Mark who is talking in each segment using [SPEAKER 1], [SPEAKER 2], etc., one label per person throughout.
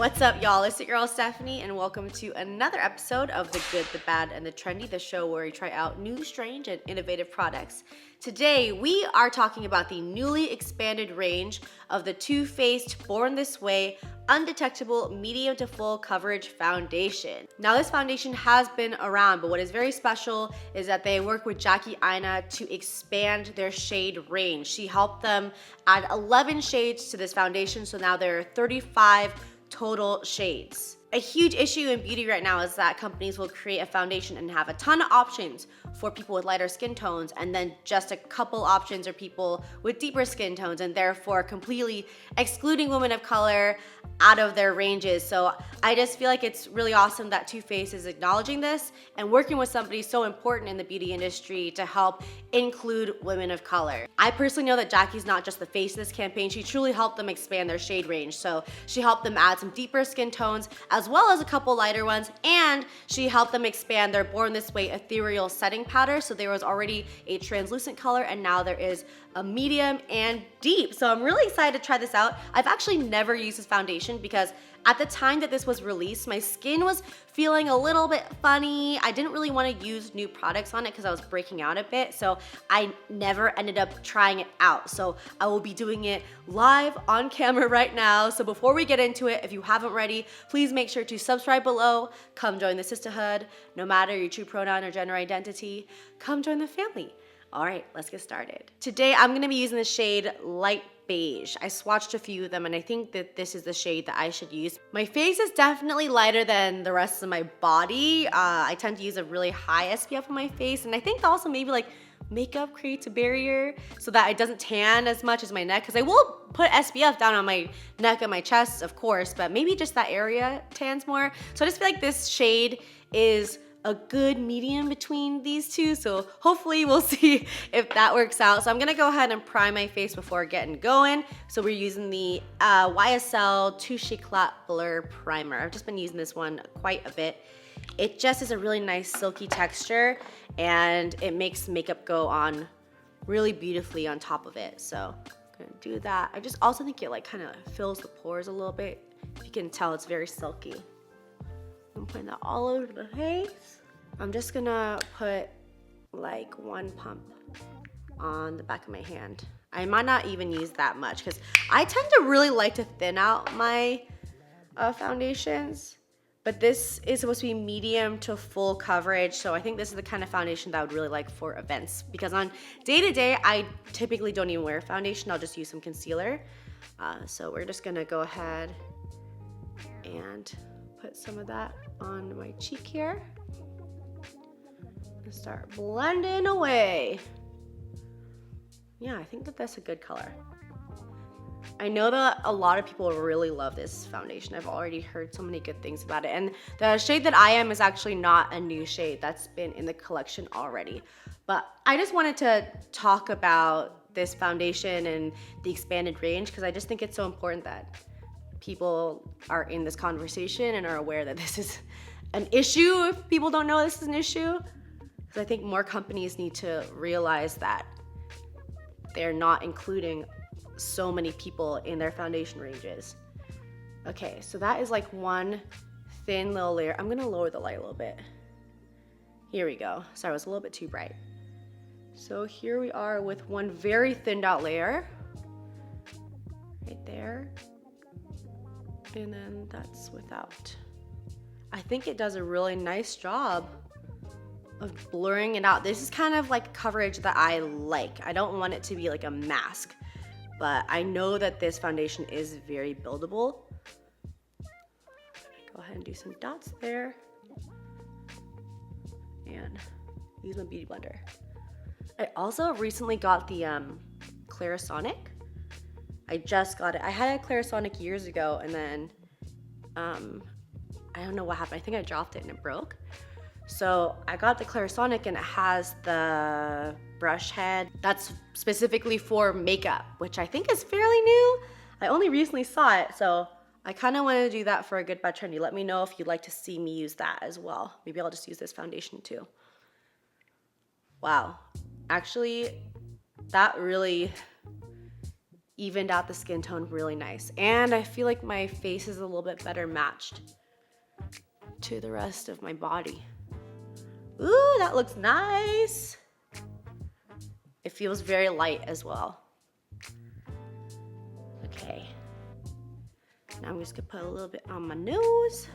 [SPEAKER 1] What's up, y'all? It's your girl Stephanie, and welcome to another episode of The Good, the Bad, and the Trendy, the show where we try out new, strange, and innovative products. Today, we are talking about the newly expanded range of the Too Faced Born This Way Undetectable Medium to Full Coverage Foundation. Now, this foundation has been around, but what is very special is that they work with Jackie Aina to expand their shade range. She helped them add 11 shades to this foundation, so now there are 35 total shades. A huge issue in beauty right now is that companies will create a foundation and have a ton of options for people with lighter skin tones, and then just a couple options for people with deeper skin tones, and therefore completely excluding women of color out of their ranges. So I just feel like it's really awesome that Too Faced is acknowledging this and working with somebody so important in the beauty industry to help include women of color. I personally know that Jackie's not just the face of this campaign, she truly helped them expand their shade range. So she helped them add some deeper skin tones as well as a couple lighter ones, and she helped them expand their Born This Way ethereal setting powder. So there was already a translucent color, and now there is a medium and deep. So I'm really excited to try this out. I've actually never used this foundation because at the time that this was released, my skin was feeling a little bit funny. I didn't really want to use new products on it because I was breaking out a bit, so I never ended up trying it out. So I will be doing it live on camera right now. So before we get into it, if you haven't already, please make sure to subscribe below. Come join the sisterhood. No matter your true pronoun or gender identity, come join the family. All right, let's get started. Today, I'm gonna be using the shade Light Beige. I swatched a few of them, and I think that this is the shade that I should use. My face is definitely lighter than the rest of my body. I tend to use a really high SPF on my face, and I think also maybe like makeup creates a barrier so that it doesn't tan as much as my neck, because I will put SPF down on my neck and my chest, of course, but maybe just that area tans more. So I just feel like this shade is a good medium between these two, so hopefully we'll see if that works out. So I'm gonna go ahead and prime my face before getting going. So we're using the YSL Touche Eclat Blur Primer. I've just been using this one quite a bit. It just is a really nice silky texture, and it makes makeup go on really beautifully on top of it. So I'm gonna do that. I just also think it like kind of fills the pores a little bit. If you can tell, it's very silky. I'm putting that all over the face. I'm just gonna put like one pump on the back of my hand. I might not even use that much because I tend to really like to thin out my foundations, but this is supposed to be medium to full coverage, so I think this is the kind of foundation that I would really like for events, because on day-to-day, I typically don't even wear foundation. I'll just use some concealer. So we're just gonna go ahead and put some of that on my cheek here and start blending away. Yeah, I think that that's a good color. I know that a lot of people really love this foundation. I've already heard so many good things about it. And the shade that I am is actually not a new shade. That's been in the collection already. But I just wanted to talk about this foundation and the expanded range because I just think it's so important that people are in this conversation and are aware that this is an issue. If people don't know this is an issue, because I think more companies need to realize that they're not including so many people in their foundation ranges. Okay, so that is like one thin little layer. I'm gonna lower the light a little bit. Here we go. Sorry, it was a little bit too bright. So here we are with one very thinned out layer right there. And then that's without. I think it does a really nice job of blurring it out. This is kind of like coverage that I like. I don't want it to be like a mask, but I know that this foundation is very buildable. Go ahead and do some dots there. And use my beauty blender. I also recently got the Clarisonic. I just got it. I had a Clarisonic years ago, and then I don't know what happened. I think I dropped it and it broke. So I got the Clarisonic, and it has the brush head that's specifically for makeup, which I think is fairly new. I only recently saw it, so I kind of want to do that for a good, bad, trendy. Let me know if you'd like to see me use that as well. Maybe I'll just use this foundation too. Wow, actually, that really evened out the skin tone really nice. And I feel like my face is a little bit better matched to the rest of my body. Ooh, that looks nice. It feels very light as well. Okay. Now I'm just gonna put a little bit on my nose.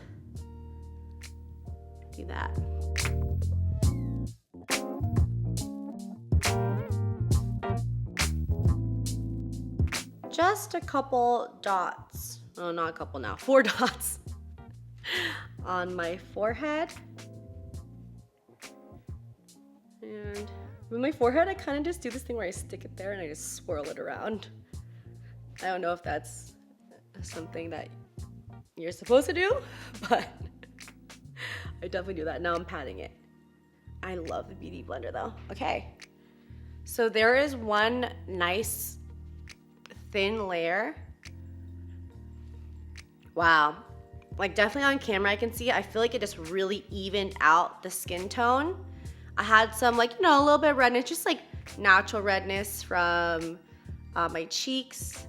[SPEAKER 1] Do that. Just a couple dots. Oh, not a couple now. 4 dots on my forehead. And with my forehead, I kind of just do this thing where I stick it there and I just swirl it around. I don't know if that's something that you're supposed to do, but I definitely do that. Now I'm patting it. I love the Beauty Blender though. Okay. So there is one nice thin layer. Wow. Like definitely on camera I can see it. I feel like it just really evened out the skin tone. I had some like, you know, a little bit of redness, just like natural redness from my cheeks.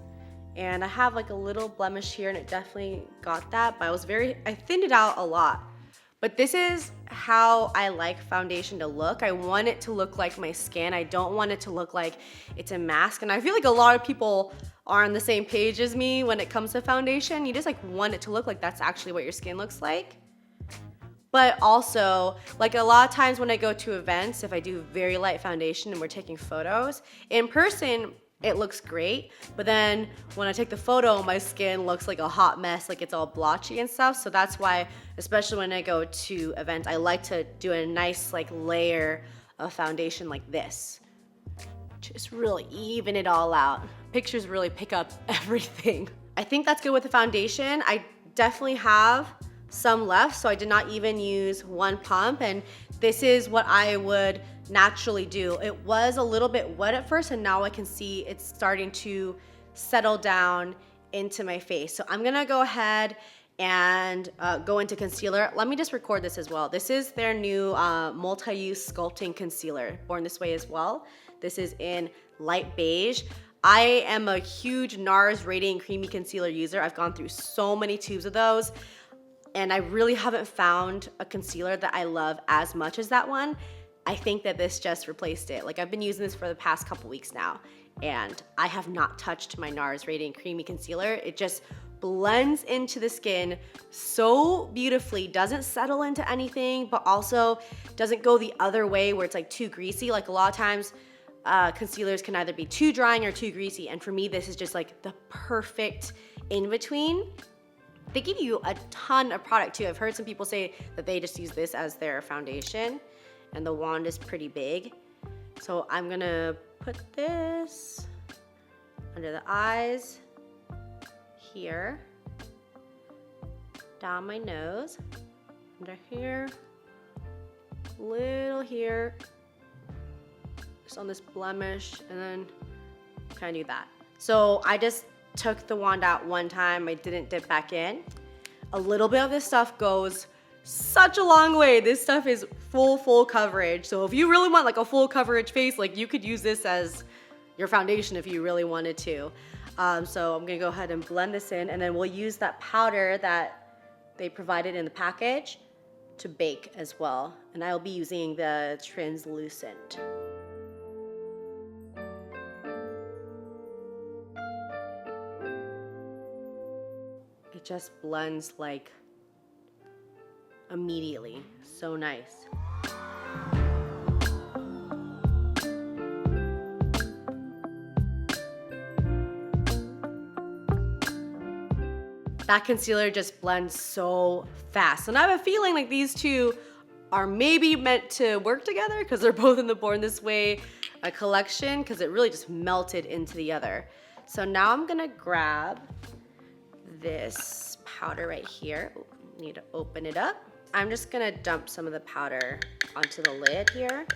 [SPEAKER 1] And I have like a little blemish here and it definitely got that, but I thinned it out a lot. But this is how I like foundation to look. I want it to look like my skin. I don't want it to look like it's a mask. And I feel like a lot of people are on the same page as me when it comes to foundation. You just like want it to look like that's actually what your skin looks like. But also, like a lot of times when I go to events, if I do very light foundation and we're taking photos, in person, it looks great. But then when I take the photo, my skin looks like a hot mess, like it's all blotchy and stuff. So that's why, especially when I go to events, I like to do a nice like layer of foundation like this. Just really even it all out. Pictures really pick up everything. I think that's good with the foundation. I definitely have some left, so I did not even use one pump, and this is what I would naturally do. It was a little bit wet at first, and now I can see it's starting to settle down into my face. So I'm gonna go ahead and go into concealer. Let me just record this as well. This is their new multi-use sculpting concealer, Born This Way as well. This is in light beige. I am a huge NARS Radiant Creamy Concealer user. I've gone through so many tubes of those, and I really haven't found a concealer that I love as much as that one. I think that this just replaced it. Like I've been using this for the past couple weeks now, and I have not touched my NARS Radiant Creamy Concealer. It just blends into the skin so beautifully, doesn't settle into anything, but also doesn't go the other way where it's like too greasy. Like a lot of times, concealers can either be too drying or too greasy, and for me, this is just like the perfect in-between. They give you a ton of product too. I've heard some people say that they just use this as their foundation, and the wand is pretty big. So I'm gonna put this under the eyes, here, down my nose, under here, little here, just on this blemish, and then kind of do that. So I just took the wand out one time, I didn't dip back in. A little bit of this stuff goes such a long way. This stuff is full coverage. So if you really want like a full coverage face, like you could use this as your foundation if you really wanted to. So I'm gonna go ahead and blend this in, and then we'll use that powder that they provided in the package to bake as well. And I'll be using the translucent. It just blends like immediately. So nice. That concealer just blends so fast. And I have a feeling like these two are maybe meant to work together because they're both in the Born This Way collection, because it really just melted into the other. So now I'm gonna grab this powder right here. Ooh, need to open it up. I'm just gonna dump some of the powder onto the lid here.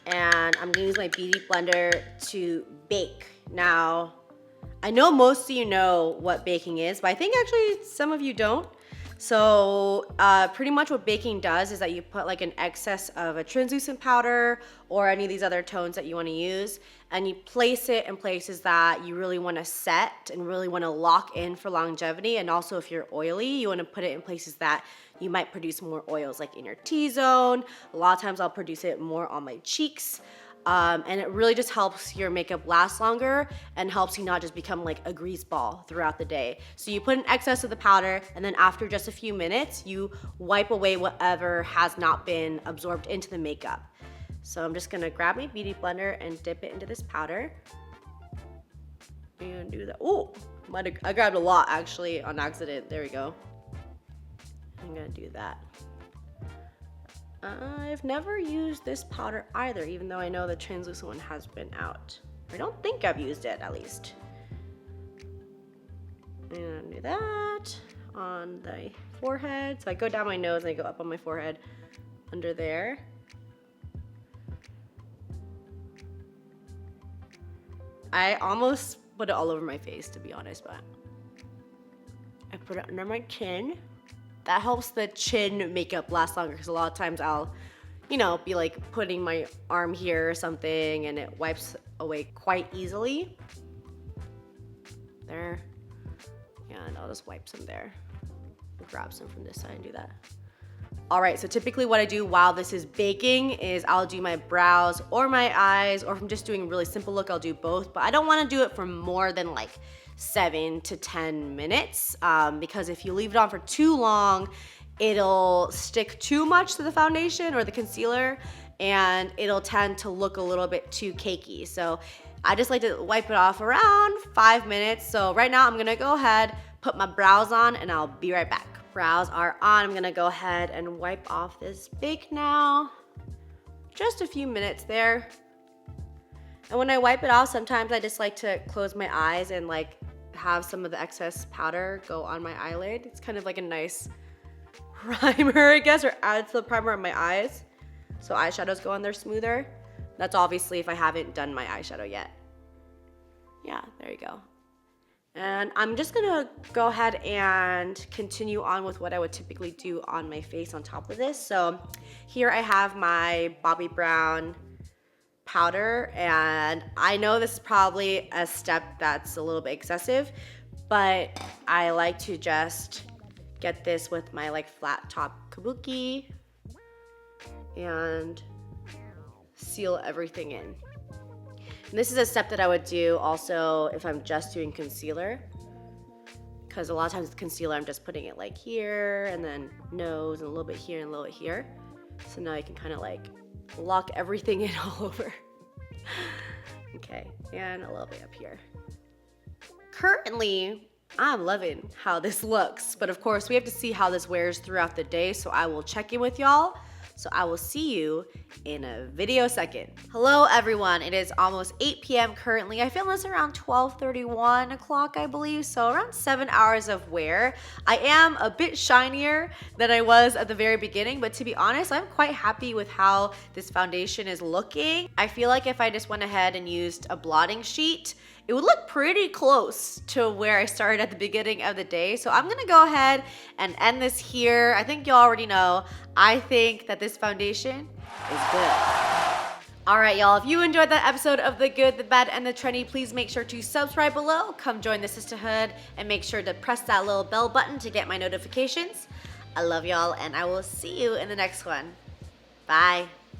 [SPEAKER 1] And I'm gonna use my Beauty Blender to bake. Now, I know most of you know what baking is, but I think actually some of you don't. So pretty much what baking does is that you put like an excess of a translucent powder or any of these other tones that you want to use, and you place it in places that you really want to set and really want to lock in for longevity. And also if you're oily, you want to put it in places that you might produce more oils, like in your T-zone. A lot of times I'll produce it more on my cheeks. And it really just helps your makeup last longer and helps you not just become like a grease ball throughout the day. So you put an excess of the powder, and then after just a few minutes, you wipe away whatever has not been absorbed into the makeup. So I'm just gonna grab my beauty blender and dip it into this powder. And do that. Oh, I grabbed a lot actually on accident. There we go. I'm gonna do that. I've never used this powder either, even though I know the translucent one has been out. I don't think I've used it, at least. And do that on the forehead. So I go down my nose and I go up on my forehead, under there. I almost put it all over my face, to be honest, but I put it under my chin. That helps the chin makeup last longer, because a lot of times I'll, be like putting my arm here or something and it wipes away quite easily. There. And I'll just wipe some there. Grab some from this side and do that. All right, so typically what I do while this is baking is I'll do my brows or my eyes, or if I'm just doing a really simple look, I'll do both. But I don't want to do it for more than like 7 to 10 minutes because if you leave it on for too long, it'll stick too much to the foundation or the concealer, and it'll tend to look a little bit too cakey. So I just like to wipe it off around 5 minutes. So right now I'm gonna go ahead, put my brows on, and I'll be right back. Brows are on. I'm gonna go ahead and wipe off this bake now. Just a few minutes there. And when I wipe it off, sometimes I just like to close my eyes and like have some of the excess powder go on my eyelid. It's kind of like a nice primer, I guess, or adds to the primer on my eyes, so eyeshadows go on there smoother. That's obviously if I haven't done my eyeshadow yet. Yeah, there you go. And I'm just gonna go ahead and continue on with what I would typically do on my face on top of this. So here I have my Bobbi Brown powder, and I know this is probably a step that's a little bit excessive, but I like to just get this with my like flat top kabuki and seal everything in. And this is a step that I would do also if I'm just doing concealer, because a lot of times with concealer I'm just putting it like here and then nose and a little bit here and a little bit here. So now I can kind of like lock everything in all over. Okay, and a little bit up here. Currently, I'm loving how this looks, but of course we have to see how this wears throughout the day, so I will check in with y'all. So I will see you in a video second. Hello everyone, it is almost 8 p.m. currently. I filmed this around 12:31 o'clock, I believe, so around 7 hours of wear. I am a bit shinier than I was at the very beginning, but to be honest, I'm quite happy with how this foundation is looking. I feel like if I just went ahead and used a blotting sheet, it would look pretty close to where I started at the beginning of the day. So I'm gonna go ahead and end this here. I think you already know, I think that this foundation is good. All right, y'all, if you enjoyed that episode of The Good, The Bad, and The Trendy, please make sure to subscribe below, come join the sisterhood, and make sure to press that little bell button to get my notifications. I love y'all, and I will see you in the next one. Bye.